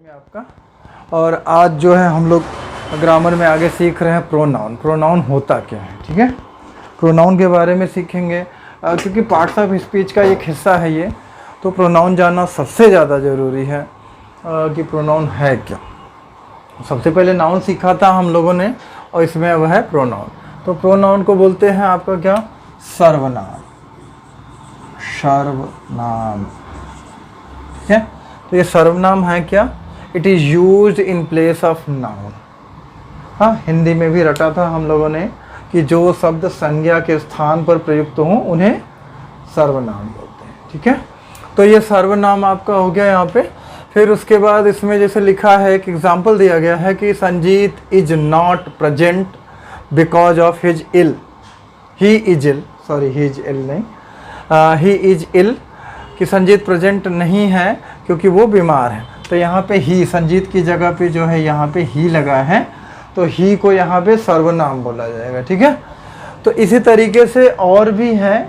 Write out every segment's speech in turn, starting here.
में आपका। और आज जो है हम लोग ग्रामर में आगे सीख रहे हैं प्रोनाउन। प्रोनाउन होता क्या है, ठीक है। प्रोनाउन के बारे में सीखेंगे क्योंकि पार्ट्स ऑफ स्पीच का एक हिस्सा है ये, तो प्रोनाउन जानना सबसे ज़्यादा ज़रूरी है कि प्रोनाउन है क्या। सबसे पहले नाउन सीखा था हम लोगों ने और इसमें अब है प्रोनाउन। तो प्रोनाउन को बोलते हैं आपका क्या, सर्वनाम। सर्वनाम, ठीक है। तो ये सर्वनाम है क्या, it is used in place of noun. हाँ, हिंदी में भी रटा था हम लोगों ने कि जो शब्द संज्ञा के स्थान पर प्रयुक्त हों उन्हें सर्वनाम बोलते हैं, ठीक है। तो ये सर्वनाम आपका हो गया यहाँ पे। फिर उसके बाद इसमें जैसे लिखा है, एक एग्जाम्पल दिया गया है कि Sanjeet is not present because of his ill. He is ill, sorry he is ill नहीं, ही इज इल, कि संजीत प्रेजेंट नहीं है क्योंकि वो बीमार है। तो यहाँ पे ही, संजीत की जगह पे जो है यहाँ पे ही लगा है, तो ही को यहाँ पे सर्वनाम बोला जाएगा, ठीक है। तो इसी तरीके से और भी है,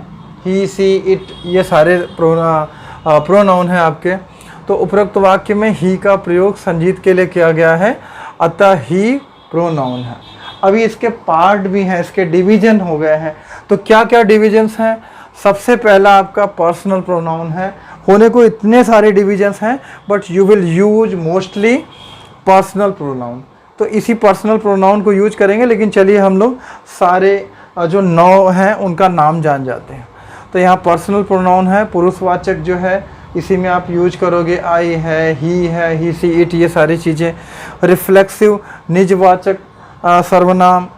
ही, सी, इट, ये सारे प्रोनाउन है आपके। तो उपरोक्त वाक्य में ही का प्रयोग संजीत के लिए किया गया है, अतः ही प्रोनाउन है। अभी इसके पार्ट भी हैं, इसके डिवीजन हो गए हैं। तो क्या क्या डिविजन्स हैं? सबसे पहला आपका पर्सनल प्रोनाउन है। होने को इतने सारे डिविजन्स हैं but you will use mostly personal pronoun. तो इसी पर्सनल प्रोनाउन को यूज करेंगे, लेकिन चलिए हम लोग सारे जो 9 हैं उनका नाम जान जाते हैं। तो यहाँ पर्सनल प्रोनाउन है, पुरुषवाचक जो है इसी में आप यूज करोगे, आई है, ही, सी, इट, ये सारी चीज़ें। रिफ्लेक्सिव निजवाचक सर्वनाम,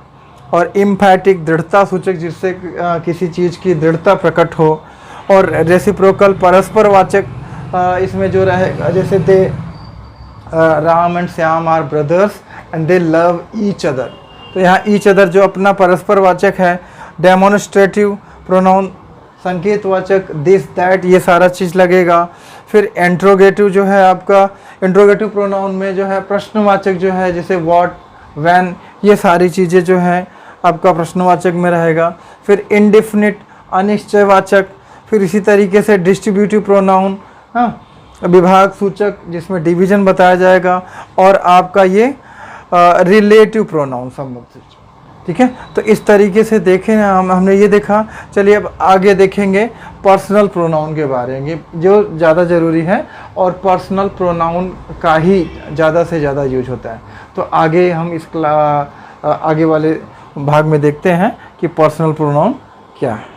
और इम्फैटिक दृढ़ता सूचक, जिससे किसी चीज़ की दृढ़ता प्रकट हो। और रेसिप्रोकल परस्पर वाचक इसमें जो रहेगा, जैसे they Ram and Shyam are brothers and they love each other. तो यहाँ ईच अदर जो अपना परस्पर वाचक है। डेमोन्स्ट्रेटिव प्रोनाउन संकेतवाचक, दिस दैट, ये सारा चीज़ लगेगा। फिर इंट्रोगेटिव जो है आपका, इंट्रोगेटिव प्रोनाउन में जो है प्रश्नवाचक जो है, जैसे व्हाट, व्हेन, ये सारी चीज़ें जो है आपका प्रश्नवाचक में रहेगा। फिर इंडेफिनिट अनिश्चयवाचक। फिर इसी तरीके से डिस्ट्रीब्यूटिव प्रोनाउन, हाँ, विभाग सूचक जिसमें डिवीजन बताया जाएगा। और आपका ये रिलेटिव प्रोनाउन सम्मुक्त, ठीक है। तो इस तरीके से देखें हमने ये देखा। चलिए अब आगे देखेंगे पर्सनल प्रोनाउन के बारे में, जो ज़्यादा ज़रूरी है और पर्सनल प्रोनाउन का ही ज़्यादा से ज़्यादा यूज होता है। तो आगे हम इस आगे वाले भाग में देखते हैं कि पर्सनल प्रोनाउन क्या है।